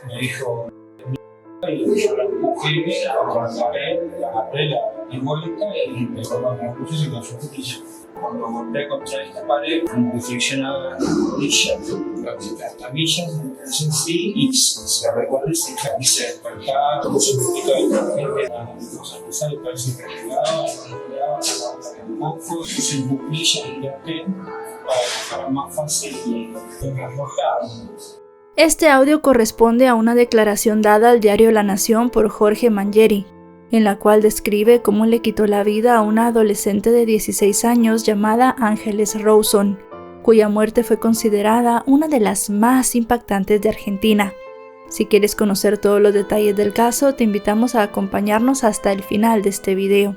Me dijo, y yo la empujé contra la pared, la agarré, la di vuelta y me colgó en la cruz y se cayó en el piso. Cuando golpeé contra esta pared, como que friccionaba las tablillas en sí y se recorre y se despertaba, como si un poquito de cosas que sale, parece que pegaba un poco, se buclilla y ya para más fácil y transportado. Este audio corresponde a una declaración dada al diario La Nación por Jorge Mangeri, en la cual describe cómo le quitó la vida a una adolescente de 16 años llamada Ángeles Rawson, cuya muerte fue considerada una de las más impactantes de Argentina. Si quieres conocer todos los detalles del caso, te invitamos a acompañarnos hasta el final de este video.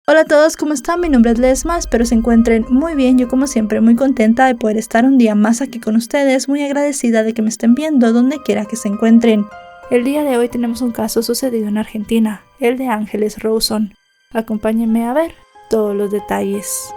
Hola a todos, ¿cómo están? Mi nombre es Lesma, espero se encuentren muy bien. Yo como siempre muy contenta de poder estar un día más aquí con ustedes, muy agradecida de que me estén viendo donde quiera que se encuentren. El día de hoy tenemos un caso sucedido en Argentina, el de Ángeles Rawson. Acompáñenme a ver todos los detalles.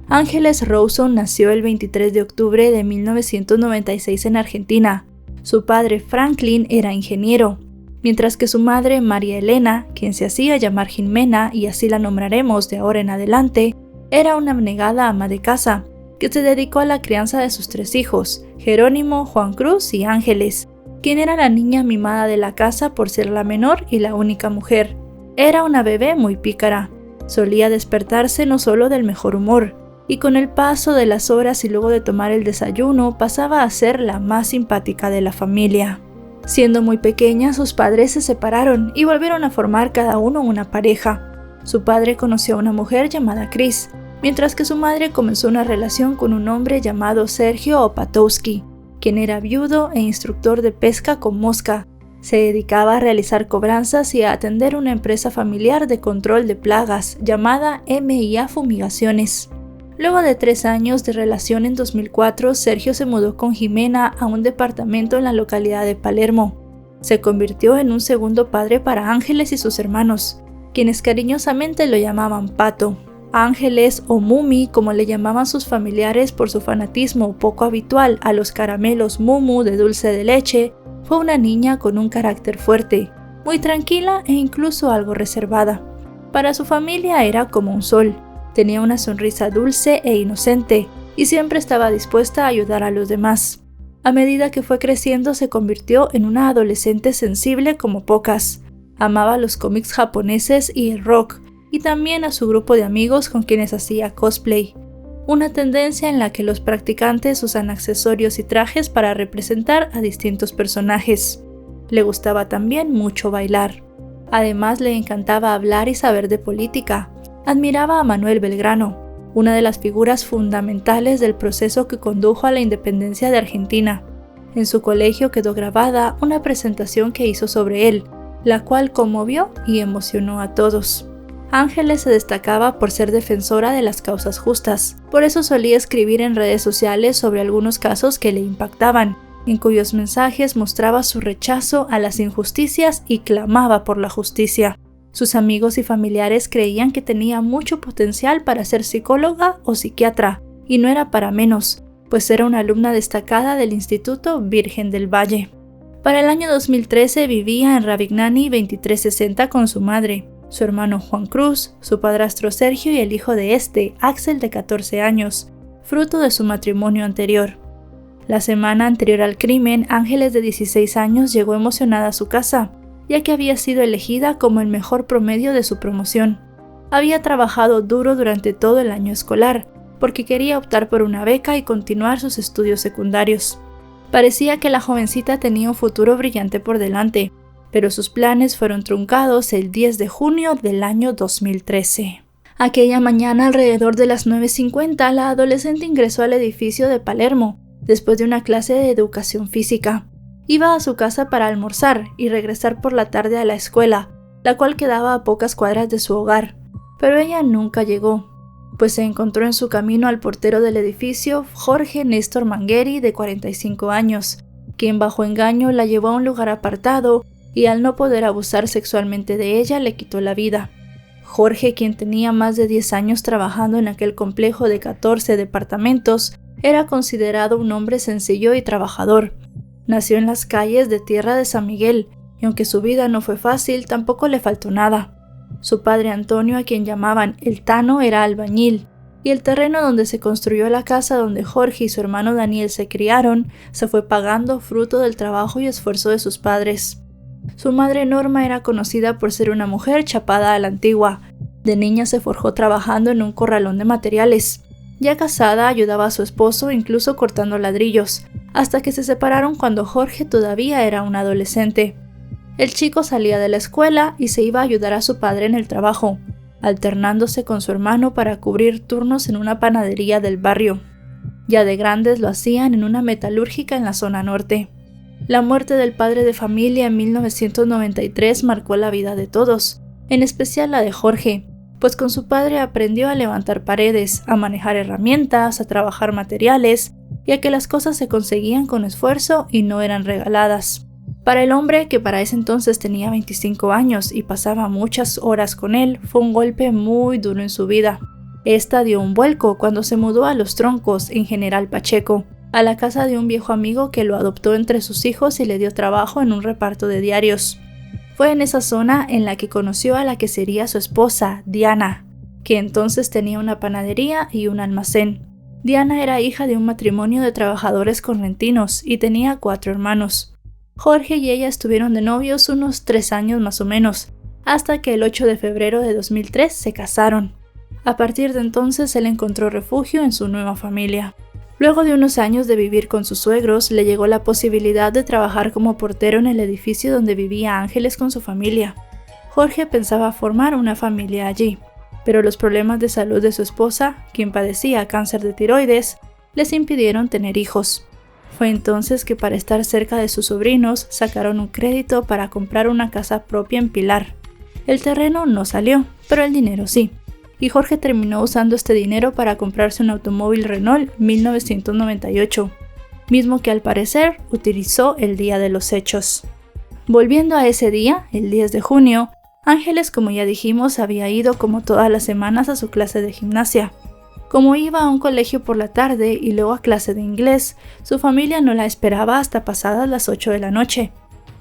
Ángeles Rawson nació el 23 de octubre de 1996 en Argentina. Su padre Franklin era ingeniero, mientras que su madre María Elena, quien se hacía llamar Jimena y así la nombraremos de ahora en adelante, era una abnegada ama de casa, que se dedicó a la crianza de sus 3 hijos, Jerónimo, Juan Cruz y Ángeles, quien era la niña mimada de la casa por ser la menor y la única mujer. Era una bebé muy pícara, solía despertarse no solo del mejor humor, y con el paso de las horas y luego de tomar el desayuno pasaba a ser la más simpática de la familia. Siendo muy pequeña, sus padres se separaron y volvieron a formar cada uno una pareja. Su padre conoció a una mujer llamada Cris, mientras que su madre comenzó una relación con un hombre llamado Sergio Opatowski, quien era viudo e instructor de pesca con mosca. Se dedicaba a realizar cobranzas y a atender una empresa familiar de control de plagas llamada MIA Fumigaciones. Luego de 3 años de relación en 2004, Sergio se mudó con Jimena a un departamento en la localidad de Palermo. Se convirtió en un segundo padre para Ángeles y sus hermanos, quienes cariñosamente lo llamaban Pato. Ángeles o Mumi, como le llamaban sus familiares por su fanatismo poco habitual a los caramelos Mumu de dulce de leche, fue una niña con un carácter fuerte, muy tranquila e incluso algo reservada. Para su familia era como un sol. Tenía una sonrisa dulce e inocente y siempre estaba dispuesta a ayudar a los demás. A medida que fue creciendo se convirtió en una adolescente sensible como pocas. Amaba los cómics japoneses y el rock, y también a su grupo de amigos con quienes hacía cosplay, una tendencia en la que los practicantes usan accesorios y trajes para representar a distintos personajes. Le gustaba también mucho bailar. Además le encantaba hablar y saber de política. Admiraba a Manuel Belgrano, una de las figuras fundamentales del proceso que condujo a la independencia de Argentina. En su colegio quedó grabada una presentación que hizo sobre él, la cual conmovió y emocionó a todos. Ángeles se destacaba por ser defensora de las causas justas, por eso solía escribir en redes sociales sobre algunos casos que le impactaban, en cuyos mensajes mostraba su rechazo a las injusticias y clamaba por la justicia. Sus amigos y familiares creían que tenía mucho potencial para ser psicóloga o psiquiatra, y no era para menos, pues era una alumna destacada del Instituto Virgen del Valle. Para el año 2013 vivía en Ravignani 2360 con su madre, su hermano Juan Cruz, su padrastro Sergio y el hijo de este, Axel, de 14 años, fruto de su matrimonio anterior. La semana anterior al crimen, Ángeles de 16 años llegó emocionada a su casa, ya que había sido elegida como el mejor promedio de su promoción. Había trabajado duro durante todo el año escolar, porque quería optar por una beca y continuar sus estudios secundarios. Parecía que la jovencita tenía un futuro brillante por delante, pero sus planes fueron truncados el 10 de junio del año 2013. Aquella mañana, alrededor de las 9:50, la adolescente ingresó al edificio de Palermo, después de una clase de educación física. Iba a su casa para almorzar y regresar por la tarde a la escuela, la cual quedaba a pocas cuadras de su hogar, pero ella nunca llegó, pues se encontró en su camino al portero del edificio, Jorge Néstor Mangeri, de 45 años, quien bajo engaño la llevó a un lugar apartado y al no poder abusar sexualmente de ella le quitó la vida. Jorge, quien tenía más de 10 años trabajando en aquel complejo de 14 departamentos, era considerado un hombre sencillo y trabajador. Nació en las calles de Tierra de San Miguel, y aunque su vida no fue fácil, tampoco le faltó nada. Su padre Antonio, a quien llamaban el Tano, era albañil, y el terreno donde se construyó la casa donde Jorge y su hermano Daniel se criaron, se fue pagando fruto del trabajo y esfuerzo de sus padres. Su madre Norma era conocida por ser una mujer chapada a la antigua. De niña se forjó trabajando en un corralón de materiales. Ya casada, ayudaba a su esposo incluso cortando ladrillos, hasta que se separaron cuando Jorge todavía era un adolescente. El chico salía de la escuela y se iba a ayudar a su padre en el trabajo, alternándose con su hermano para cubrir turnos en una panadería del barrio. Ya de grandes lo hacían en una metalúrgica en la zona norte. La muerte del padre de familia en 1993 marcó la vida de todos, en especial la de Jorge, pues con su padre aprendió a levantar paredes, a manejar herramientas, a trabajar materiales y a que las cosas se conseguían con esfuerzo y no eran regaladas. Para el hombre, que para ese entonces tenía 25 años y pasaba muchas horas con él, fue un golpe muy duro en su vida. Esta dio un vuelco cuando se mudó a Los Troncos, en General Pacheco, a la casa de un viejo amigo que lo adoptó entre sus hijos y le dio trabajo en un reparto de diarios. Fue en esa zona en la que conoció a la que sería su esposa, Diana, que entonces tenía una panadería y un almacén. Diana era hija de un matrimonio de trabajadores correntinos y tenía 4 hermanos. Jorge y ella estuvieron de novios unos 3 años más o menos, hasta que el 8 de febrero de 2003 se casaron. A partir de entonces él encontró refugio en su nueva familia. Luego de unos años de vivir con sus suegros, le llegó la posibilidad de trabajar como portero en el edificio donde vivía Ángeles con su familia. Jorge pensaba formar una familia allí, pero los problemas de salud de su esposa, quien padecía cáncer de tiroides, les impidieron tener hijos. Fue entonces que, para estar cerca de sus sobrinos, sacaron un crédito para comprar una casa propia en Pilar. El terreno no salió, pero el dinero sí, y Jorge terminó usando este dinero para comprarse un automóvil Renault 1998, mismo que al parecer utilizó el día de los hechos. Volviendo a ese día, el 10 de junio, Ángeles, como ya dijimos, había ido como todas las semanas a su clase de gimnasia. Como iba a un colegio por la tarde y luego a clase de inglés, su familia no la esperaba hasta pasadas las 8 de la noche.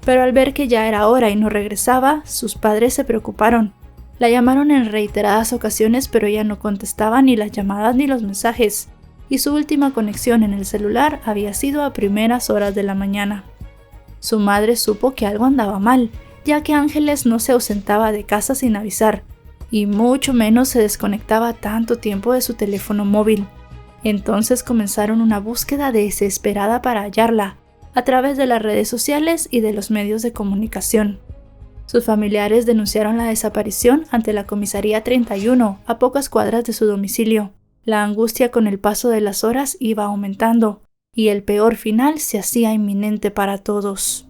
Pero al ver que ya era hora y no regresaba, sus padres se preocuparon. La llamaron en reiteradas ocasiones, pero ella no contestaba ni las llamadas ni los mensajes, y su última conexión en el celular había sido a primeras horas de la mañana. Su madre supo que algo andaba mal, ya que Ángeles no se ausentaba de casa sin avisar, y mucho menos se desconectaba tanto tiempo de su teléfono móvil. Entonces comenzaron una búsqueda desesperada para hallarla, a través de las redes sociales y de los medios de comunicación. Sus familiares denunciaron la desaparición ante la comisaría 31, a pocas cuadras de su domicilio. La angustia con el paso de las horas iba aumentando, y el peor final se hacía inminente para todos.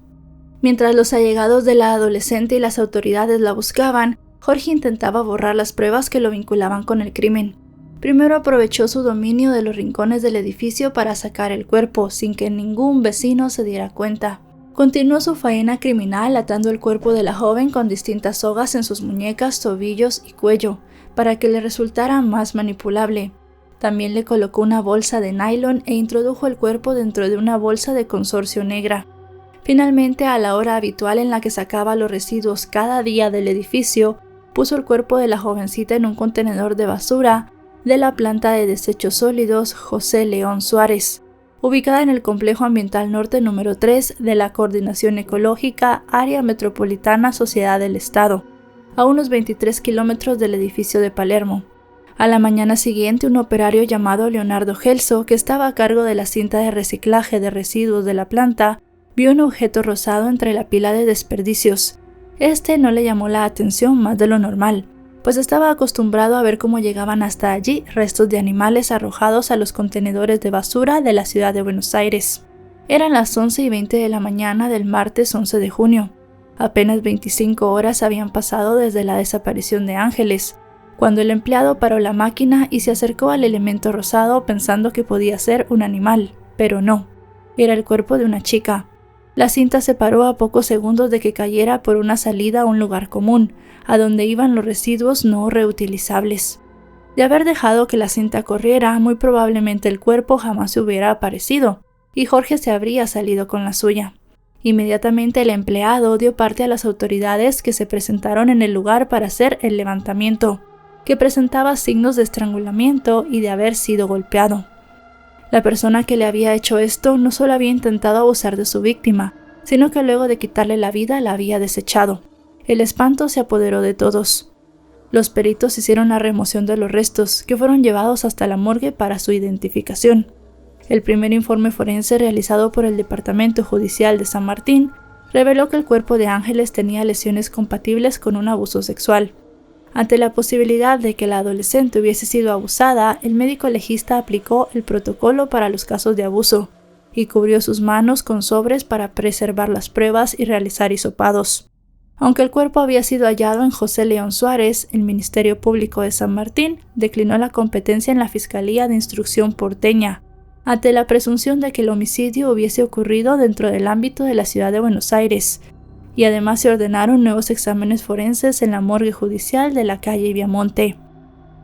Mientras los allegados de la adolescente y las autoridades la buscaban, Jorge intentaba borrar las pruebas que lo vinculaban con el crimen. Primero aprovechó su dominio de los rincones del edificio para sacar el cuerpo, sin que ningún vecino se diera cuenta. Continuó su faena criminal atando el cuerpo de la joven con distintas sogas en sus muñecas, tobillos y cuello, para que le resultara más manipulable. También le colocó una bolsa de nylon e introdujo el cuerpo dentro de una bolsa de consorcio negra. Finalmente, a la hora habitual en la que sacaba los residuos cada día del edificio, puso el cuerpo de la jovencita en un contenedor de basura de la planta de desechos sólidos José León Suárez, ubicada en el Complejo Ambiental Norte número 3 de la Coordinación Ecológica Área Metropolitana Sociedad del Estado, a unos 23 kilómetros del edificio de Palermo. A la mañana siguiente, un operario llamado Leonardo Gelso, que estaba a cargo de la cinta de reciclaje de residuos de la planta, vio un objeto rosado entre la pila de desperdicios. Este no le llamó la atención más de lo normal, pues estaba acostumbrado a ver cómo llegaban hasta allí restos de animales arrojados a los contenedores de basura de la ciudad de Buenos Aires. Eran las 11:20 de la mañana del martes 11 de junio. Apenas 25 horas habían pasado desde la desaparición de Ángeles, cuando el empleado paró la máquina y se acercó al elemento rosado pensando que podía ser un animal, pero no, era el cuerpo de una chica. La cinta se paró a pocos segundos de que cayera por una salida a un lugar común, a donde iban los residuos no reutilizables. De haber dejado que la cinta corriera, muy probablemente el cuerpo jamás se hubiera aparecido, y Jorge se habría salido con la suya. Inmediatamente el empleado dio parte a las autoridades que se presentaron en el lugar para hacer el levantamiento, que presentaba signos de estrangulamiento y de haber sido golpeado. La persona que le había hecho esto no solo había intentado abusar de su víctima, sino que luego de quitarle la vida la había desechado. El espanto se apoderó de todos. Los peritos hicieron la remoción de los restos, que fueron llevados hasta la morgue para su identificación. El primer informe forense realizado por el Departamento Judicial de San Martín reveló que el cuerpo de Ángeles tenía lesiones compatibles con un abuso sexual. Ante la posibilidad de que la adolescente hubiese sido abusada, el médico legista aplicó el protocolo para los casos de abuso y cubrió sus manos con sobres para preservar las pruebas y realizar hisopados. Aunque el cuerpo había sido hallado en José León Suárez, el Ministerio Público de San Martín declinó la competencia en la Fiscalía de Instrucción porteña, ante la presunción de que el homicidio hubiese ocurrido dentro del ámbito de la ciudad de Buenos Aires, y además se ordenaron nuevos exámenes forenses en la morgue judicial de la calle Viamonte.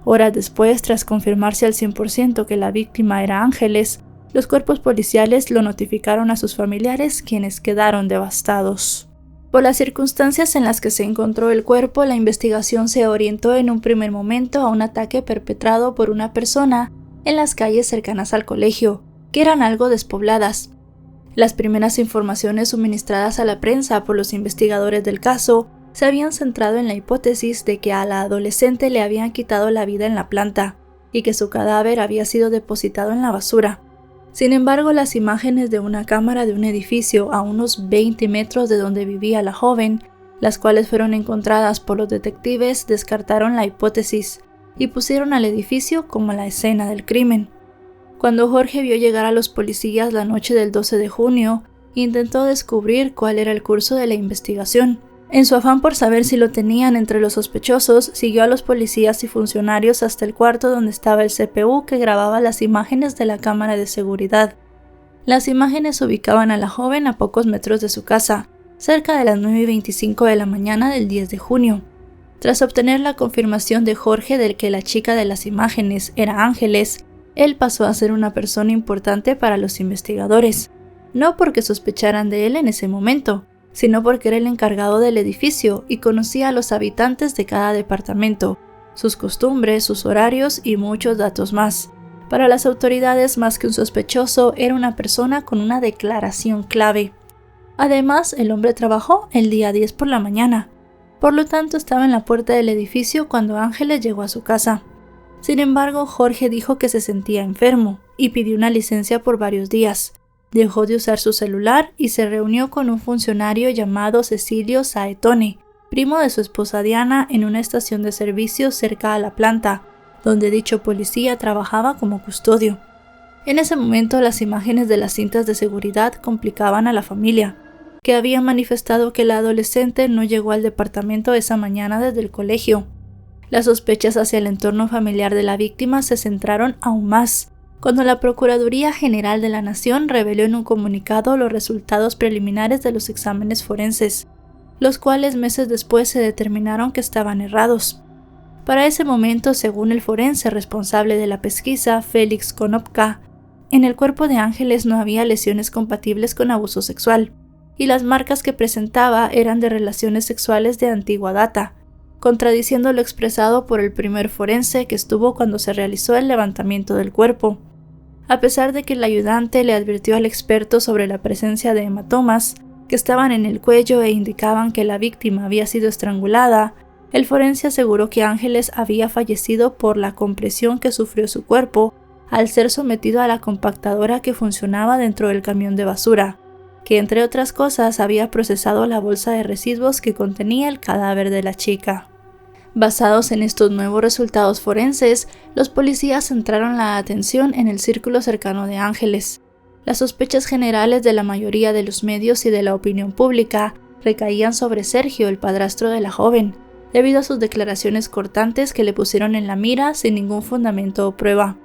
Horas después, tras confirmarse al 100% que la víctima era Ángeles, los cuerpos policiales lo notificaron a sus familiares, quienes quedaron devastados. Por las circunstancias en las que se encontró el cuerpo, la investigación se orientó en un primer momento a un ataque perpetrado por una persona en las calles cercanas al colegio, que eran algo despobladas. Las primeras informaciones suministradas a la prensa por los investigadores del caso se habían centrado en la hipótesis de que a la adolescente le habían quitado la vida en la planta y que su cadáver había sido depositado en la basura. Sin embargo, las imágenes de una cámara de un edificio a unos 20 metros de donde vivía la joven, las cuales fueron encontradas por los detectives, descartaron la hipótesis y pusieron al edificio como la escena del crimen. Cuando Jorge vio llegar a los policías la noche del 12 de junio, intentó descubrir cuál era el curso de la investigación. En su afán por saber si lo tenían entre los sospechosos, siguió a los policías y funcionarios hasta el cuarto donde estaba el CPU que grababa las imágenes de la cámara de seguridad. Las imágenes ubicaban a la joven a pocos metros de su casa, cerca de las 9:25 de la mañana del 10 de junio. Tras obtener la confirmación de Jorge de que la chica de las imágenes era Ángeles, él pasó a ser una persona importante para los investigadores, no porque sospecharan de él en ese momento, sino porque era el encargado del edificio y conocía a los habitantes de cada departamento, sus costumbres, sus horarios y muchos datos más. Para las autoridades, más que un sospechoso, era una persona con una declaración clave. Además, el hombre trabajó el día 10 por la mañana, por lo tanto estaba en la puerta del edificio cuando Ángeles llegó a su casa. Sin embargo, Jorge dijo que se sentía enfermo y pidió una licencia por varios días. Dejó de usar su celular y se reunió con un funcionario llamado Cecilio Saetone, primo de su esposa Diana, en una estación de servicio cerca a la planta, donde dicho policía trabajaba como custodio. En ese momento, las imágenes de las cintas de seguridad complicaban a la familia, que había manifestado que la adolescente no llegó al departamento esa mañana desde el colegio. Las sospechas hacia el entorno familiar de la víctima se centraron aún más, cuando la Procuraduría General de la Nación reveló en un comunicado los resultados preliminares de los exámenes forenses, los cuales meses después se determinaron que estaban errados. Para ese momento, según el forense responsable de la pesquisa, Félix Konopka, en el cuerpo de Ángeles no había lesiones compatibles con abuso sexual, y las marcas que presentaba eran de relaciones sexuales de antigua data, contradiciendo lo expresado por el primer forense que estuvo cuando se realizó el levantamiento del cuerpo. A pesar de que el ayudante le advirtió al experto sobre la presencia de hematomas que estaban en el cuello e indicaban que la víctima había sido estrangulada, el forense aseguró que Ángeles había fallecido por la compresión que sufrió su cuerpo al ser sometido a la compactadora que funcionaba dentro del camión de basura, que entre otras cosas había procesado la bolsa de residuos que contenía el cadáver de la chica. Basados en estos nuevos resultados forenses, los policías centraron la atención en el círculo cercano de Ángeles. Las sospechas generales de la mayoría de los medios y de la opinión pública recaían sobre Sergio, el padrastro de la joven, debido a sus declaraciones cortantes que le pusieron en la mira sin ningún fundamento o prueba.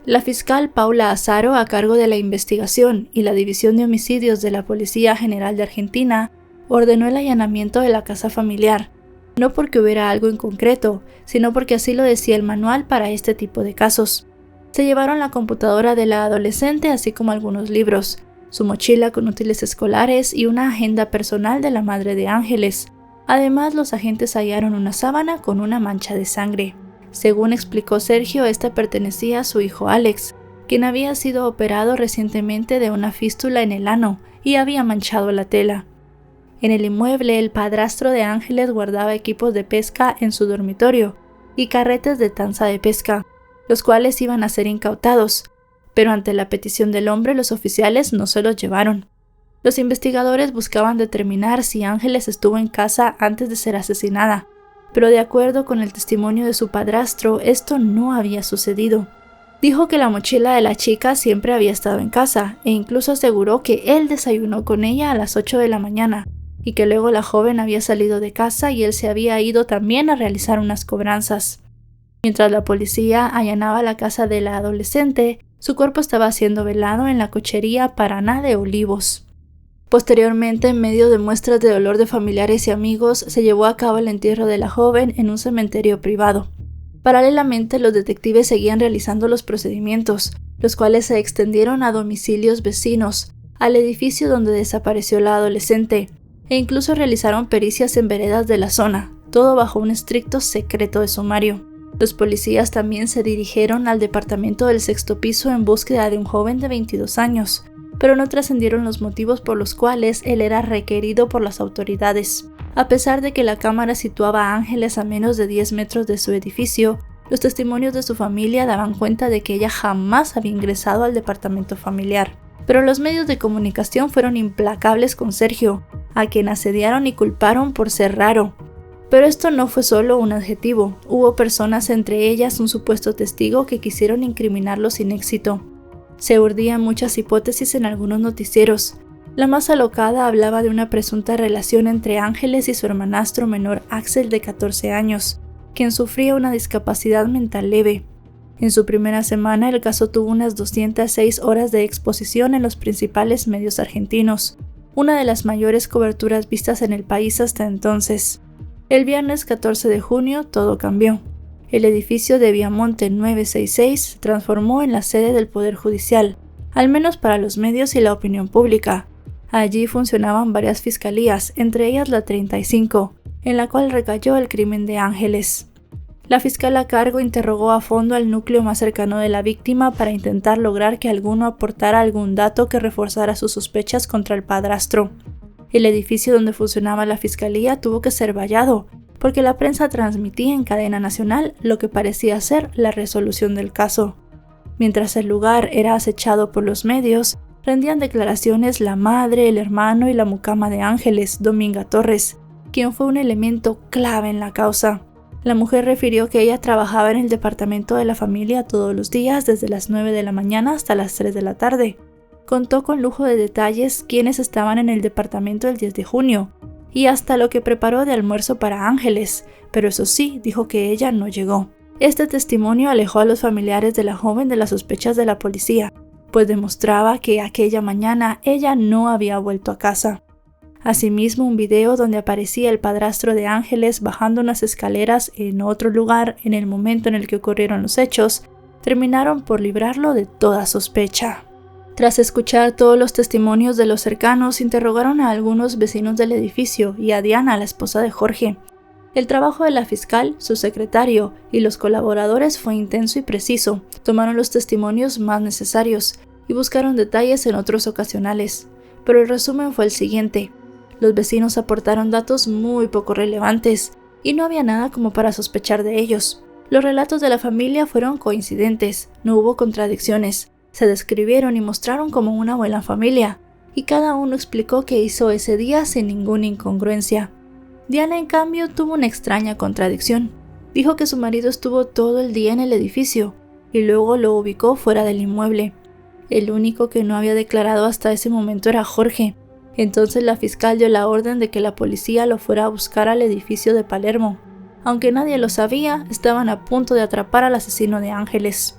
La fiscal Paula Azaro, a cargo de la investigación y la División de Homicidios de la Policía General de Argentina, ordenó el allanamiento de la casa familiar, no porque hubiera algo en concreto, sino porque así lo decía el manual para este tipo de casos. Se llevaron la computadora de la adolescente, así como algunos libros, su mochila con útiles escolares y una agenda personal de la madre de Ángeles. Además, los agentes hallaron una sábana con una mancha de sangre. Según explicó Sergio, esta pertenecía a su hijo Alex, quien había sido operado recientemente de una fístula en el ano y había manchado la tela. En el inmueble, el padrastro de Ángeles guardaba equipos de pesca en su dormitorio y carretes de tanza de pesca, los cuales iban a ser incautados, pero ante la petición del hombre los oficiales no se los llevaron. Los investigadores buscaban determinar si Ángeles estuvo en casa antes de ser asesinada, pero de acuerdo con el testimonio de su padrastro, esto no había sucedido. Dijo que la mochila de la chica siempre había estado en casa e incluso aseguró que él desayunó con ella a las 8 de la mañana y que luego la joven había salido de casa y él se había ido también a realizar unas cobranzas. Mientras la policía allanaba la casa de la adolescente, su cuerpo estaba siendo velado en la cochería Paraná de Olivos. Posteriormente, en medio de muestras de dolor de familiares y amigos, se llevó a cabo el entierro de la joven en un cementerio privado. Paralelamente, los detectives seguían realizando los procedimientos, los cuales se extendieron a domicilios vecinos, al edificio donde desapareció la adolescente, e incluso realizaron pericias en veredas de la zona, todo bajo un estricto secreto de sumario. Los policías también se dirigieron al departamento del 6º piso en búsqueda de un joven de 22 años, pero no trascendieron los motivos por los cuales él era requerido por las autoridades. A pesar de que la cámara situaba a Ángeles a menos de 10 metros de su edificio, los testimonios de su familia daban cuenta de que ella jamás había ingresado al departamento familiar. Pero los medios de comunicación fueron implacables con Sergio, a quien asediaron y culparon por ser raro. Pero esto no fue solo un adjetivo, hubo personas, entre ellas un supuesto testigo, que quisieron incriminarlo sin éxito. Se urdían muchas hipótesis en algunos noticieros. La más alocada hablaba de una presunta relación entre Ángeles y su hermanastro menor Axel de 14 años, quien sufría una discapacidad mental leve. En su primera semana el caso tuvo unas 206 horas de exposición en los principales medios argentinos, una de las mayores coberturas vistas en el país hasta entonces. El viernes 14 de junio todo cambió. El edificio de Viamonte 966 se transformó en la sede del Poder Judicial, al menos para los medios y la opinión pública. Allí funcionaban varias fiscalías, entre ellas la 35, en la cual recayó el crimen de Ángeles. La fiscal a cargo interrogó a fondo al núcleo más cercano de la víctima para intentar lograr que alguno aportara algún dato que reforzara sus sospechas contra el padrastro. El edificio donde funcionaba la fiscalía tuvo que ser vallado, porque la prensa transmitía en cadena nacional lo que parecía ser la resolución del caso. Mientras el lugar era acechado por los medios, rendían declaraciones la madre, el hermano y la mucama de Ángeles, Dominga Torres, quien fue un elemento clave en la causa. La mujer refirió que ella trabajaba en el departamento de la familia todos los días desde las 9 de la mañana hasta las 3 de la tarde. Contó con lujo de detalles quiénes estaban en el departamento el 10 de junio, y hasta lo que preparó de almuerzo para Ángeles, pero eso sí, dijo que ella no llegó. Este testimonio alejó a los familiares de la joven de las sospechas de la policía, pues demostraba que aquella mañana ella no había vuelto a casa. Asimismo, un video donde aparecía el padrastro de Ángeles bajando unas escaleras en otro lugar en el momento en el que ocurrieron los hechos, terminaron por librarlo de toda sospecha. Tras escuchar todos los testimonios de los cercanos, interrogaron a algunos vecinos del edificio y a Diana, la esposa de Jorge. El trabajo de la fiscal, su secretario y los colaboradores fue intenso y preciso. Tomaron los testimonios más necesarios y buscaron detalles en otros ocasionales. Pero el resumen fue el siguiente. Los vecinos aportaron datos muy poco relevantes y no había nada como para sospechar de ellos. Los relatos de la familia fueron coincidentes, no hubo contradicciones. Se describieron y mostraron como una buena familia, y cada uno explicó qué hizo ese día sin ninguna incongruencia. Diana, en cambio, tuvo una extraña contradicción. Dijo que su marido estuvo todo el día en el edificio, y luego lo ubicó fuera del inmueble. El único que no había declarado hasta ese momento era Jorge. Entonces la fiscal dio la orden de que la policía lo fuera a buscar al edificio de Palermo. Aunque nadie lo sabía, estaban a punto de atrapar al asesino de Ángeles.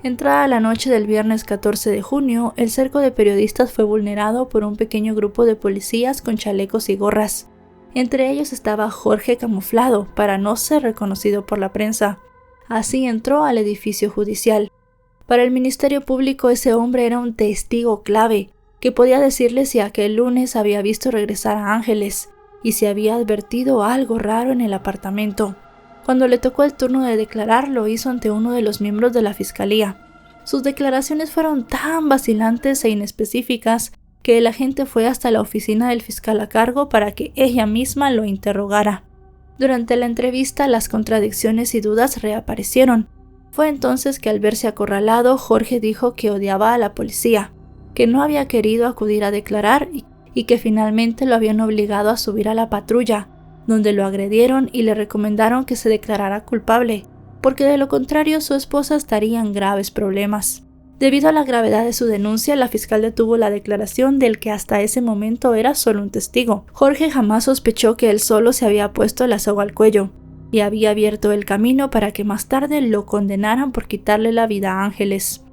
Entrada la noche del viernes 14 de junio, el cerco de periodistas fue vulnerado por un pequeño grupo de policías con chalecos y gorras. Entre ellos estaba Jorge camuflado para no ser reconocido por la prensa. Así entró al edificio judicial. Para el Ministerio Público ese hombre era un testigo clave, que podía decirle si aquel lunes había visto regresar a Ángeles y si había advertido algo raro en el apartamento. Cuando le tocó el turno de declarar, lo hizo ante uno de los miembros de la fiscalía. Sus declaraciones fueron tan vacilantes e inespecíficas que el agente fue hasta la oficina del fiscal a cargo para que ella misma lo interrogara. Durante la entrevista, las contradicciones y dudas reaparecieron. Fue entonces que al verse acorralado, Jorge dijo que odiaba a la policía, que no había querido acudir a declarar y que finalmente lo habían obligado a subir a la patrulla, donde lo agredieron y le recomendaron que se declarara culpable, porque de lo contrario su esposa estaría en graves problemas. Debido a la gravedad de su denuncia, la fiscal detuvo la declaración del que hasta ese momento era solo un testigo. Jorge jamás sospechó que él solo se había puesto la soga al cuello y había abierto el camino para que más tarde lo condenaran por quitarle la vida a Ángeles.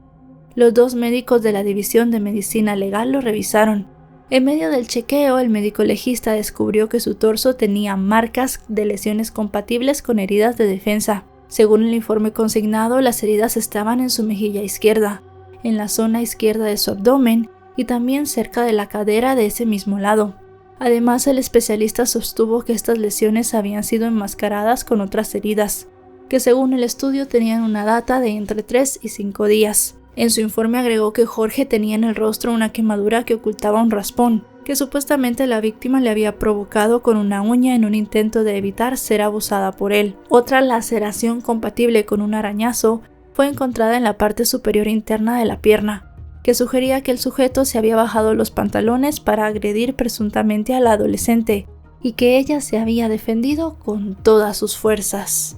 Los dos médicos de la División de Medicina Legal lo revisaron. En medio del chequeo, el médico legista descubrió que su torso tenía marcas de lesiones compatibles con heridas de defensa. Según el informe consignado, las heridas estaban en su mejilla izquierda, en la zona izquierda de su abdomen y también cerca de la cadera de ese mismo lado. Además, el especialista sostuvo que estas lesiones habían sido enmascaradas con otras heridas, que según el estudio tenían una data de entre 3 y 5 días. En su informe agregó que Jorge tenía en el rostro una quemadura que ocultaba un raspón, que supuestamente la víctima le había provocado con una uña en un intento de evitar ser abusada por él. Otra laceración compatible con un arañazo fue encontrada en la parte superior interna de la pierna, que sugería que el sujeto se había bajado los pantalones para agredir presuntamente a la adolescente y que ella se había defendido con todas sus fuerzas.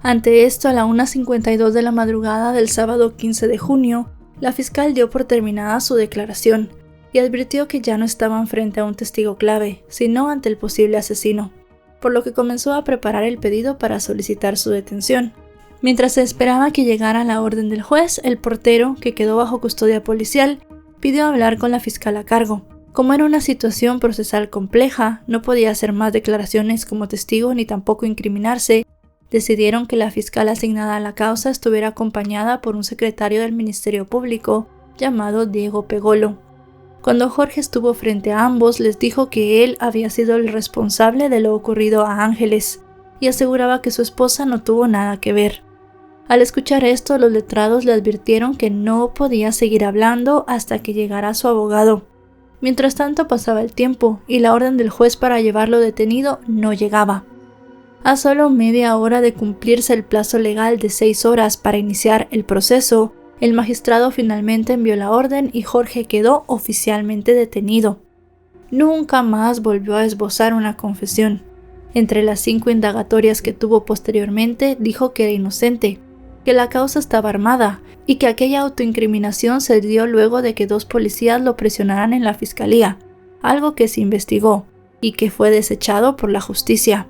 Ante esto, a la 1:52 de la madrugada del sábado 15 de junio, la fiscal dio por terminada su declaración y advirtió que ya no estaban frente a un testigo clave, sino ante el posible asesino, por lo que comenzó a preparar el pedido para solicitar su detención. Mientras se esperaba que llegara la orden del juez, el portero, que quedó bajo custodia policial, pidió hablar con la fiscal a cargo. Como era una situación procesal compleja, no podía hacer más declaraciones como testigo ni tampoco incriminarse. Decidieron que la fiscal asignada a la causa estuviera acompañada por un secretario del Ministerio Público llamado Diego Pegolo. Cuando Jorge estuvo frente a ambos, les dijo que él había sido el responsable de lo ocurrido a Ángeles y aseguraba que su esposa no tuvo nada que ver. Al escuchar esto, los letrados le advirtieron que no podía seguir hablando hasta que llegara su abogado. Mientras tanto pasaba el tiempo y la orden del juez para llevarlo detenido no llegaba. A solo media hora de cumplirse el plazo legal de 6 horas para iniciar el proceso, el magistrado finalmente envió la orden y Jorge quedó oficialmente detenido. Nunca más volvió a esbozar una confesión. Entre las 5 indagatorias que tuvo posteriormente, dijo que era inocente, que la causa estaba armada y que aquella autoincriminación se dio luego de que 2 policías lo presionaran en la fiscalía, algo que se investigó y que fue desechado por la justicia.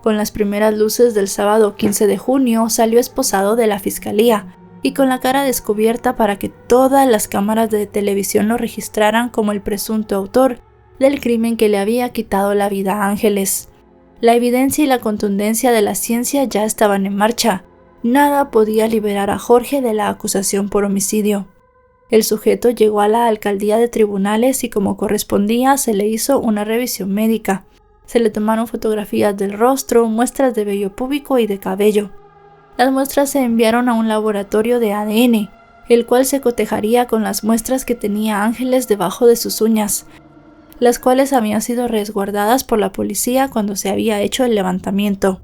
Con las primeras luces del sábado 15 de junio salió esposado de la fiscalía y con la cara descubierta para que todas las cámaras de televisión lo registraran como el presunto autor del crimen que le había quitado la vida a Ángeles. La evidencia y la contundencia de la ciencia ya estaban en marcha. Nada podía liberar a Jorge de la acusación por homicidio. El sujeto llegó a la alcaldía de tribunales y como correspondía se le hizo una revisión médica. Se le tomaron fotografías del rostro, muestras de vello púbico y de cabello. Las muestras se enviaron a un laboratorio de ADN, el cual se cotejaría con las muestras que tenía Ángeles debajo de sus uñas, las cuales habían sido resguardadas por la policía cuando se había hecho el levantamiento.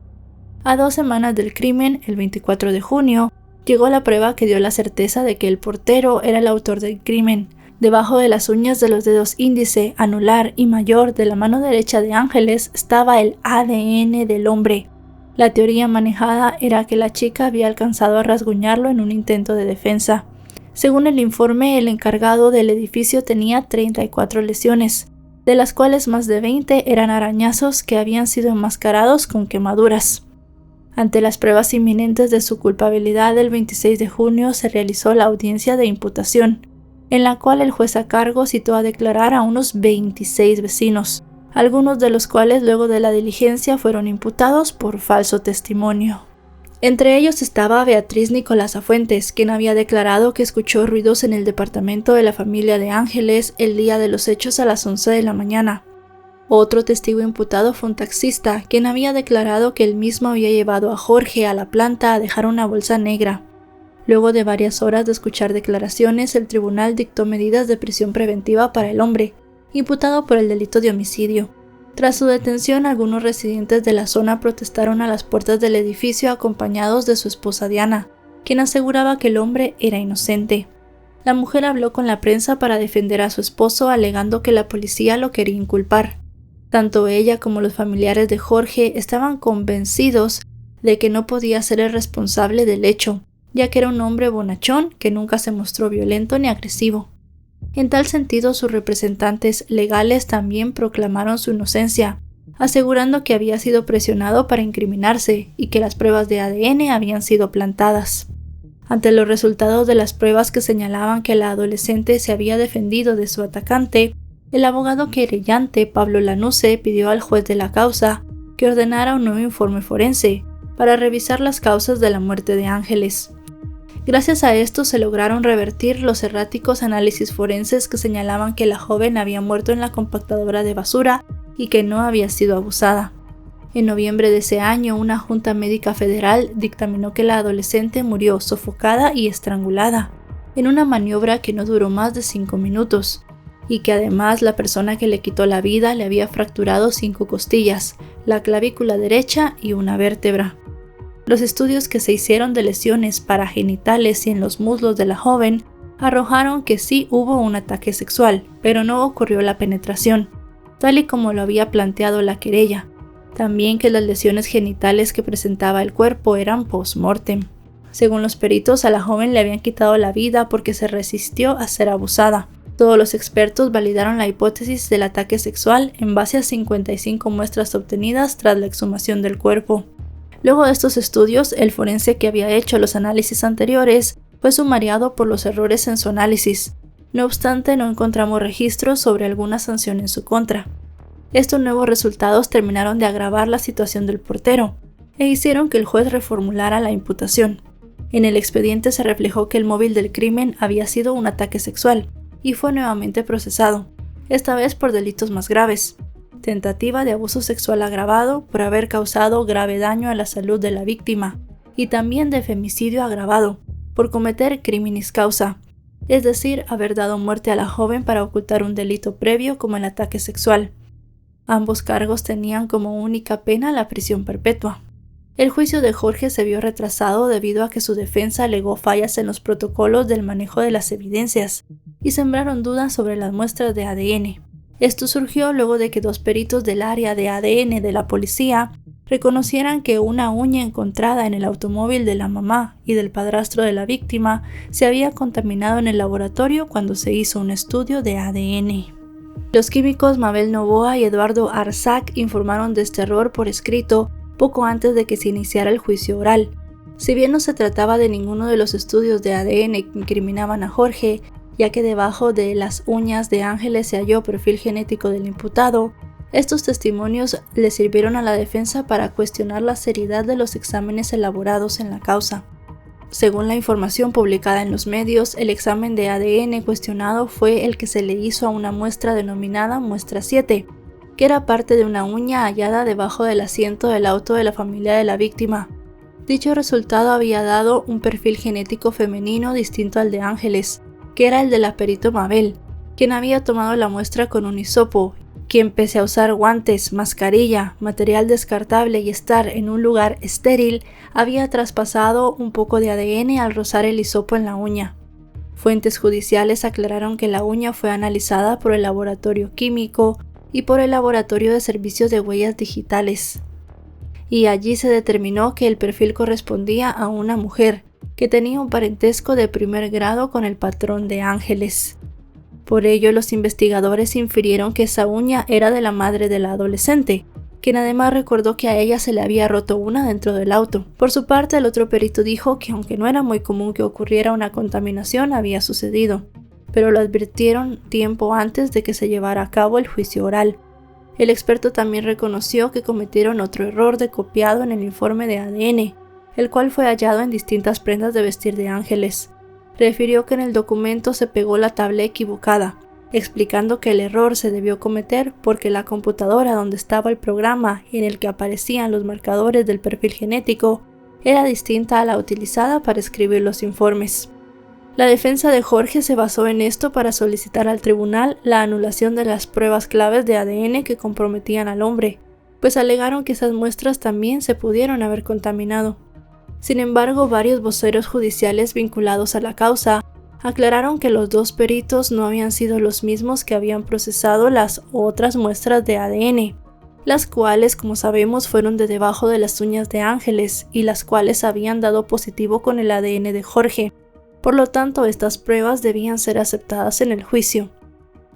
A 2 semanas del crimen, el 24 de junio, llegó la prueba que dio la certeza de que el portero era el autor del crimen. Debajo de las uñas de los dedos índice, anular y mayor de la mano derecha de Ángeles estaba el ADN del hombre. La teoría manejada era que la chica había alcanzado a rasguñarlo en un intento de defensa. Según el informe, el encargado del edificio tenía 34 lesiones, de las cuales más de 20 eran arañazos que habían sido enmascarados con quemaduras. Ante las pruebas inminentes de su culpabilidad, el 26 de junio se realizó la audiencia de imputación, en la cual el juez a cargo citó a declarar a unos 26 vecinos, algunos de los cuales luego de la diligencia fueron imputados por falso testimonio. Entre ellos estaba Beatriz Nicolasa Fuentes, quien había declarado que escuchó ruidos en el departamento de la familia de Ángeles el día de los hechos a las 11 de la mañana. Otro testigo imputado fue un taxista, quien había declarado que él mismo había llevado a Jorge a la planta a dejar una bolsa negra. Luego de varias horas de escuchar declaraciones, el tribunal dictó medidas de prisión preventiva para el hombre, imputado por el delito de homicidio. Tras su detención, algunos residentes de la zona protestaron a las puertas del edificio acompañados de su esposa Diana, quien aseguraba que el hombre era inocente. La mujer habló con la prensa para defender a su esposo, alegando que la policía lo quería inculpar. Tanto ella como los familiares de Jorge estaban convencidos de que no podía ser el responsable del hecho, ya que era un hombre bonachón que nunca se mostró violento ni agresivo. En tal sentido, sus representantes legales también proclamaron su inocencia, asegurando que había sido presionado para incriminarse y que las pruebas de ADN habían sido plantadas. Ante los resultados de las pruebas que señalaban que la adolescente se había defendido de su atacante, el abogado querellante Pablo Lanusse pidió al juez de la causa que ordenara un nuevo informe forense para revisar las causas de la muerte de Ángeles. Gracias a esto se lograron revertir los erráticos análisis forenses que señalaban que la joven había muerto en la compactadora de basura y que no había sido abusada. En noviembre de ese año, una junta médica federal dictaminó que la adolescente murió sofocada y estrangulada, en una maniobra que no duró más de 5 minutos, y que además la persona que le quitó la vida le había fracturado 5 costillas, la clavícula derecha y una vértebra. Los estudios que se hicieron de lesiones paragenitales y en los muslos de la joven arrojaron que sí hubo un ataque sexual, pero no ocurrió la penetración, tal y como lo había planteado la querella. También que las lesiones genitales que presentaba el cuerpo eran post-mortem. Según los peritos, a la joven le habían quitado la vida porque se resistió a ser abusada. Todos los expertos validaron la hipótesis del ataque sexual en base a 55 muestras obtenidas tras la exhumación del cuerpo. Luego de estos estudios, el forense que había hecho los análisis anteriores fue sumariado por los errores en su análisis. No obstante, no encontramos registros sobre alguna sanción en su contra. Estos nuevos resultados terminaron de agravar la situación del portero e hicieron que el juez reformulara la imputación. En el expediente se reflejó que el móvil del crimen había sido un ataque sexual y fue nuevamente procesado, esta vez por delitos más graves: tentativa de abuso sexual agravado por haber causado grave daño a la salud de la víctima, y también de femicidio agravado por cometer criminis causa, es decir, haber dado muerte a la joven para ocultar un delito previo como el ataque sexual. Ambos cargos tenían como única pena la prisión perpetua. El juicio de Jorge se vio retrasado debido a que su defensa alegó fallas en los protocolos del manejo de las evidencias y sembraron dudas sobre las muestras de ADN. Esto surgió luego de que 2 peritos del área de ADN de la policía reconocieran que una uña encontrada en el automóvil de la mamá y del padrastro de la víctima se había contaminado en el laboratorio cuando se hizo un estudio de ADN. Los químicos Mabel Novoa y Eduardo Arzac informaron de este error por escrito poco antes de que se iniciara el juicio oral. Si bien no se trataba de ninguno de los estudios de ADN que incriminaban a Jorge, ya que debajo de las uñas de Ángeles se halló perfil genético del imputado, estos testimonios le sirvieron a la defensa para cuestionar la seriedad de los exámenes elaborados en la causa. Según la información publicada en los medios, el examen de ADN cuestionado fue el que se le hizo a una muestra denominada muestra 7, que era parte de una uña hallada debajo del asiento del auto de la familia de la víctima. Dicho resultado había dado un perfil genético femenino distinto al de Ángeles, que era el de la perito Mabel, quien había tomado la muestra con un hisopo, quien pese a usar guantes, mascarilla, material descartable y estar en un lugar estéril, había traspasado un poco de ADN al rozar el hisopo en la uña. Fuentes judiciales aclararon que la uña fue analizada por el laboratorio químico y por el laboratorio de servicios de huellas digitales, y allí se determinó que el perfil correspondía a una mujer que tenía un parentesco de primer grado con el patrón de Ángeles. Por ello, los investigadores infirieron que esa uña era de la madre de la adolescente, quien además recordó que a ella se le había roto una dentro del auto. Por su parte, el otro perito dijo que aunque no era muy común que ocurriera una contaminación, había sucedido, pero lo advirtieron tiempo antes de que se llevara a cabo el juicio oral. El experto también reconoció que cometieron otro error de copiado en el informe de ADN, el cual fue hallado en distintas prendas de vestir de Ángeles. Refirió que en el documento se pegó la tabla equivocada, explicando que el error se debió cometer porque la computadora donde estaba el programa en el que aparecían los marcadores del perfil genético era distinta a la utilizada para escribir los informes. La defensa de Jorge se basó en esto para solicitar al tribunal la anulación de las pruebas claves de ADN que comprometían al hombre, pues alegaron que esas muestras también se pudieron haber contaminado. Sin embargo, varios voceros judiciales vinculados a la causa aclararon que los dos peritos no habían sido los mismos que habían procesado las otras muestras de ADN, las cuales, como sabemos, fueron de debajo de las uñas de Ángeles y las cuales habían dado positivo con el ADN de Jorge. Por lo tanto, estas pruebas debían ser aceptadas en el juicio.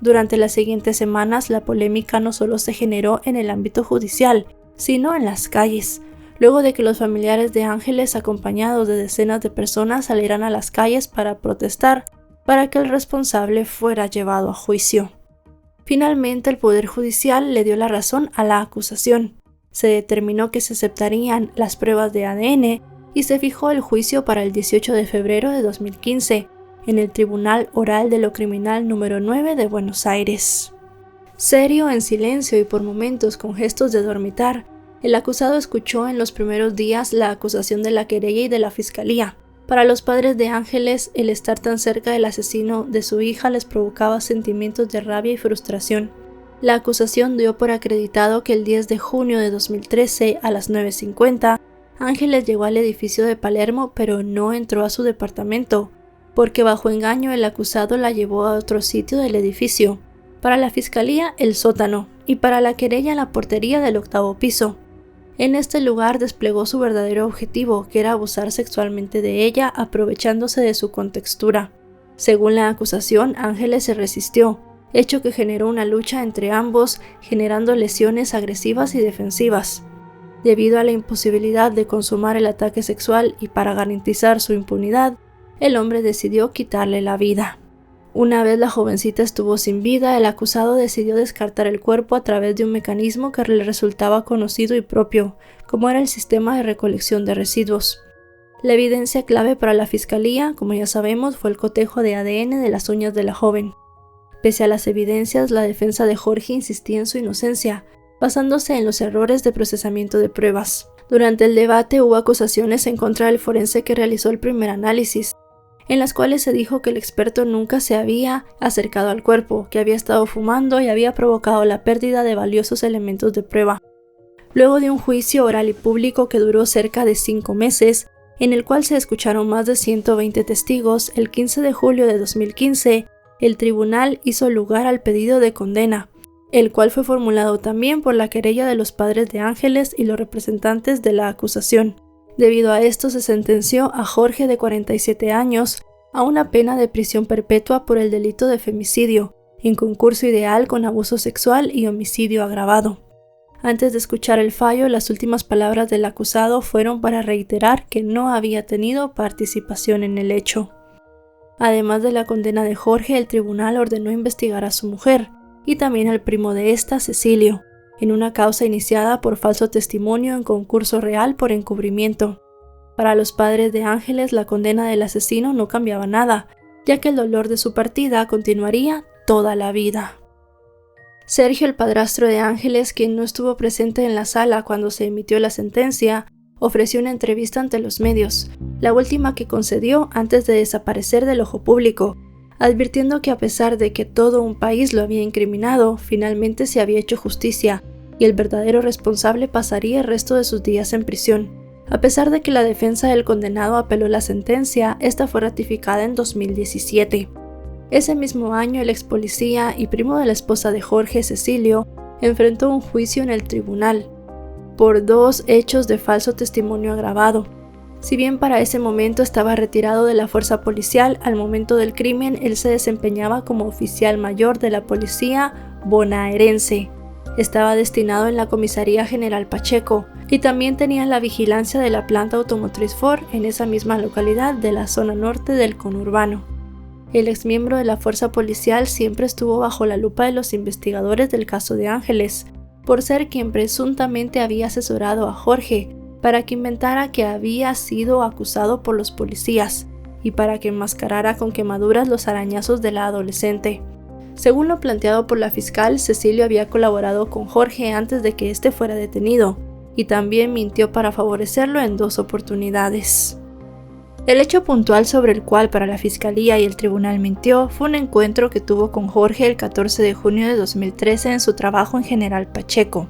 Durante las siguientes semanas, la polémica no solo se generó en el ámbito judicial, sino en las calles, luego de que los familiares de Ángeles, acompañados de decenas de personas, salieran a las calles para protestar para que el responsable fuera llevado a juicio. Finalmente, el Poder Judicial le dio la razón a la acusación. Se determinó que se aceptarían las pruebas de ADN y se fijó el juicio para el 18 de febrero de 2015 en el Tribunal Oral de lo Criminal número 9 de Buenos Aires. Serio, en silencio y por momentos con gestos de dormitar, el acusado escuchó en los primeros días la acusación de la querella y de la fiscalía. Para los padres de Ángeles, el estar tan cerca del asesino de su hija les provocaba sentimientos de rabia y frustración. La acusación dio por acreditado que el 10 de junio de 2013 a las 9:50, Ángeles llegó al edificio de Palermo pero no entró a su departamento, porque bajo engaño el acusado la llevó a otro sitio del edificio. Para la fiscalía, el sótano, y para la querella, la portería del 8º piso. En este lugar desplegó su verdadero objetivo, que era abusar sexualmente de ella, aprovechándose de su contextura. Según la acusación, Ángeles se resistió, hecho que generó una lucha entre ambos, generando lesiones agresivas y defensivas. Debido a la imposibilidad de consumar el ataque sexual y para garantizar su impunidad, el hombre decidió quitarle la vida. Una vez la jovencita estuvo sin vida, el acusado decidió descartar el cuerpo a través de un mecanismo que le resultaba conocido y propio, como era el sistema de recolección de residuos. La evidencia clave para la fiscalía, como ya sabemos, fue el cotejo de ADN de las uñas de la joven. Pese a las evidencias, la defensa de Jorge insistía en su inocencia, basándose en los errores de procesamiento de pruebas. Durante el debate hubo acusaciones en contra del forense que realizó el primer análisis, en las cuales se dijo que el experto nunca se había acercado al cuerpo, que había estado fumando y había provocado la pérdida de valiosos elementos de prueba. Luego de un juicio oral y público que duró cerca de 5 meses, en el cual se escucharon más de 120 testigos, el 15 de julio de 2015, el tribunal hizo lugar al pedido de condena, el cual fue formulado también por la querella de los padres de Ángeles y los representantes de la acusación. Debido a esto se sentenció a Jorge, de 47 años, a una pena de prisión perpetua por el delito de femicidio, en concurso ideal con abuso sexual y homicidio agravado. Antes de escuchar el fallo, las últimas palabras del acusado fueron para reiterar que no había tenido participación en el hecho. Además de la condena de Jorge, el tribunal ordenó investigar a su mujer, y también al primo de esta, Cecilio, en una causa iniciada por falso testimonio en concurso real por encubrimiento. Para los padres de Ángeles, la condena del asesino no cambiaba nada, ya que el dolor de su partida continuaría toda la vida. Sergio, el padrastro de Ángeles, quien no estuvo presente en la sala cuando se emitió la sentencia, ofreció una entrevista ante los medios, la última que concedió antes de desaparecer del ojo público, advirtiendo que a pesar de que todo un país lo había incriminado, finalmente se había hecho justicia y el verdadero responsable pasaría el resto de sus días en prisión. A pesar de que la defensa del condenado apeló la sentencia, esta fue ratificada en 2017. Ese mismo año, el ex policía y primo de la esposa de Jorge, Cecilio, enfrentó un juicio en el tribunal por 2 hechos de falso testimonio agravado. Si bien para ese momento estaba retirado de la fuerza policial, al momento del crimen él se desempeñaba como oficial mayor de la policía bonaerense. Estaba destinado en la Comisaría General Pacheco y también tenía la vigilancia de la planta automotriz Ford en esa misma localidad de la zona norte del conurbano. El exmiembro de la fuerza policial siempre estuvo bajo la lupa de los investigadores del caso de Ángeles, por ser quien presuntamente había asesorado a Jorge para que inventara que había sido acusado por los policías y para que enmascarara con quemaduras los arañazos de la adolescente. Según lo planteado por la fiscal, Cecilio había colaborado con Jorge antes de que éste fuera detenido, y también mintió para favorecerlo en 2 oportunidades. El hecho puntual sobre el cual para la fiscalía y el tribunal mintió fue un encuentro que tuvo con Jorge el 14 de junio de 2013 en su trabajo en General Pacheco.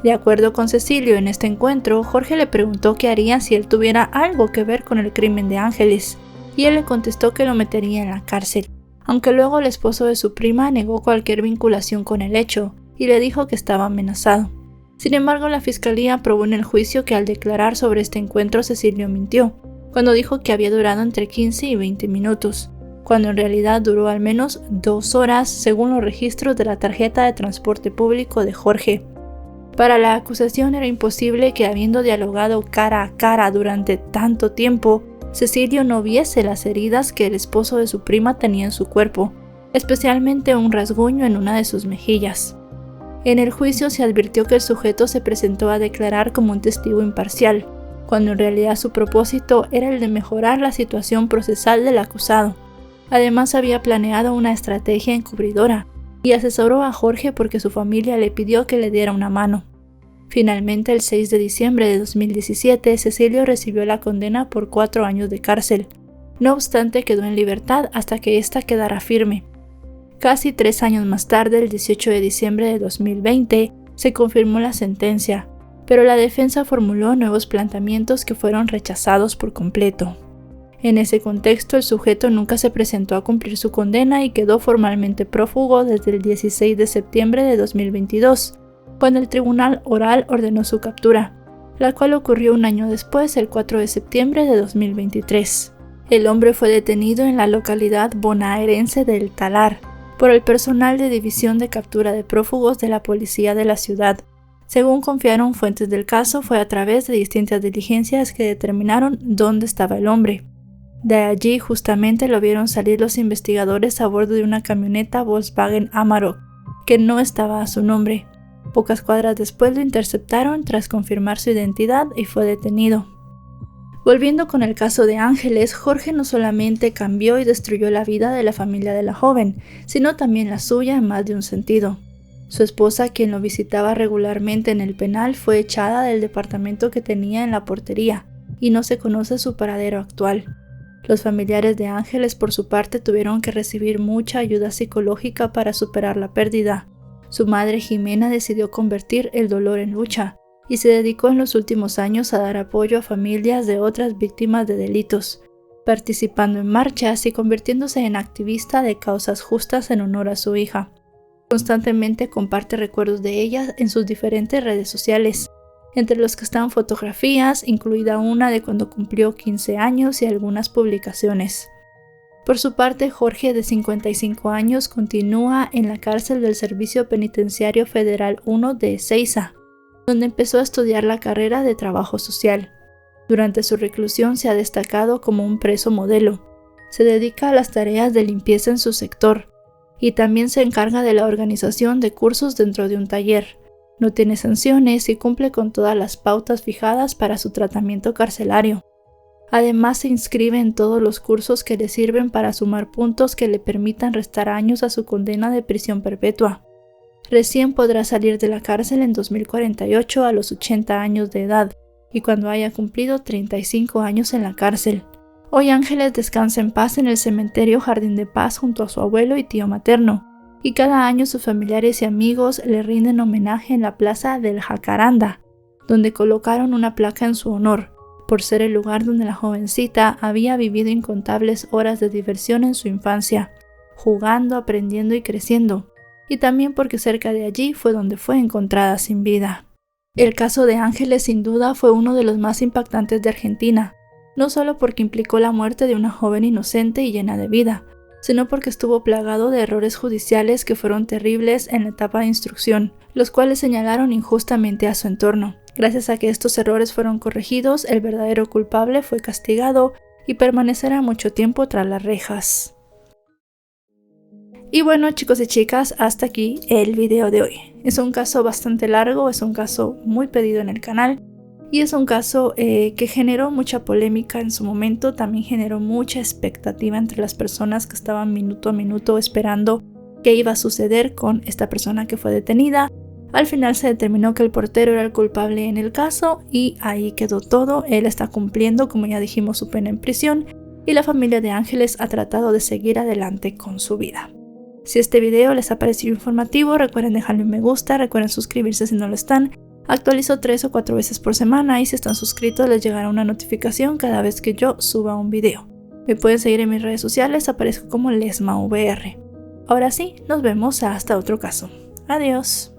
De acuerdo con Cecilio, en este encuentro, Jorge le preguntó qué haría si él tuviera algo que ver con el crimen de Ángeles, y él le contestó que lo metería en la cárcel, aunque luego el esposo de su prima negó cualquier vinculación con el hecho y le dijo que estaba amenazado. Sin embargo, la fiscalía probó en el juicio que al declarar sobre este encuentro Cecilio mintió, cuando dijo que había durado entre 15 y 20 minutos, cuando en realidad duró al menos 2 horas según los registros de la tarjeta de transporte público de Jorge. Para la acusación era imposible que, habiendo dialogado cara a cara durante tanto tiempo, Cecilio no viese las heridas que el esposo de su prima tenía en su cuerpo, especialmente un rasguño en una de sus mejillas. En el juicio se advirtió que el sujeto se presentó a declarar como un testigo imparcial, cuando en realidad su propósito era el de mejorar la situación procesal del acusado. Además había planeado una estrategia encubridora y asesoró a Jorge porque su familia le pidió que le diera una mano. Finalmente, el 6 de diciembre de 2017, Cecilio recibió la condena por 4 años de cárcel. No obstante, quedó en libertad hasta que ésta quedara firme. Casi 3 años más tarde, el 18 de diciembre de 2020, se confirmó la sentencia, pero la defensa formuló nuevos planteamientos que fueron rechazados por completo. En ese contexto, el sujeto nunca se presentó a cumplir su condena y quedó formalmente prófugo desde el 16 de septiembre de 2022, cuando el tribunal oral ordenó su captura, la cual ocurrió un año después, el 4 de septiembre de 2023. El hombre fue detenido en la localidad bonaerense de El Talar por el personal de División de Captura de Prófugos de la Policía de la ciudad. Según confiaron fuentes del caso, fue a través de distintas diligencias que determinaron dónde estaba el hombre. De allí justamente lo vieron salir los investigadores a bordo de una camioneta Volkswagen Amarok, que no estaba a su nombre. Pocas cuadras después lo interceptaron tras confirmar su identidad y fue detenido. Volviendo con el caso de Ángeles, Jorge no solamente cambió y destruyó la vida de la familia de la joven, sino también la suya en más de un sentido. Su esposa, quien lo visitaba regularmente en el penal, fue echada del departamento que tenía en la portería y no se conoce su paradero actual. Los familiares de Ángeles, por su parte, tuvieron que recibir mucha ayuda psicológica para superar la pérdida. Su madre Jimena decidió convertir el dolor en lucha y se dedicó en los últimos años a dar apoyo a familias de otras víctimas de delitos, participando en marchas y convirtiéndose en activista de causas justas en honor a su hija. Constantemente comparte recuerdos de ella en sus diferentes redes sociales, entre los que están fotografías, incluida una de cuando cumplió 15 años y algunas publicaciones. Por su parte, Jorge, de 55 años, continúa en la cárcel del Servicio Penitenciario Federal 1 de Ezeiza, donde empezó a estudiar la carrera de trabajo social. Durante su reclusión se ha destacado como un preso modelo. Se dedica a las tareas de limpieza en su sector y también se encarga de la organización de cursos dentro de un taller. No tiene sanciones y cumple con todas las pautas fijadas para su tratamiento carcelario. Además, se inscribe en todos los cursos que le sirven para sumar puntos que le permitan restar años a su condena de prisión perpetua. Recién podrá salir de la cárcel en 2048 a los 80 años de edad y cuando haya cumplido 35 años en la cárcel. Hoy Ángeles descansa en paz en el cementerio Jardín de Paz junto a su abuelo y tío materno, y cada año sus familiares y amigos le rinden homenaje en la plaza del Jacaranda, donde colocaron una placa en su honor, por ser el lugar donde la jovencita había vivido incontables horas de diversión en su infancia, jugando, aprendiendo y creciendo, y también porque cerca de allí fue donde fue encontrada sin vida. El caso de Ángeles sin duda fue uno de los más impactantes de Argentina, no solo porque implicó la muerte de una joven inocente y llena de vida, sino porque estuvo plagado de errores judiciales que fueron terribles en la etapa de instrucción, los cuales señalaron injustamente a su entorno. Gracias a que estos errores fueron corregidos, el verdadero culpable fue castigado y permanecerá mucho tiempo tras las rejas. Y bueno, chicos y chicas, hasta aquí el video de hoy. Es un caso bastante largo, es un caso muy pedido en el canal y es un caso que generó mucha polémica en su momento, también generó mucha expectativa entre las personas que estaban minuto a minuto esperando qué iba a suceder con esta persona que fue detenida. Al final se determinó que el portero era el culpable en el caso y ahí quedó todo. Él está cumpliendo, como ya dijimos, su pena en prisión y la familia de Ángeles ha tratado de seguir adelante con su vida. Si este video les ha parecido informativo, recuerden dejarle un me gusta, recuerden suscribirse si no lo están. Actualizo 3 o 4 veces por semana y si están suscritos les llegará una notificación cada vez que yo suba un video. Me pueden seguir en mis redes sociales, aparezco como LesmaVR. Ahora sí, nos vemos hasta otro caso. Adiós.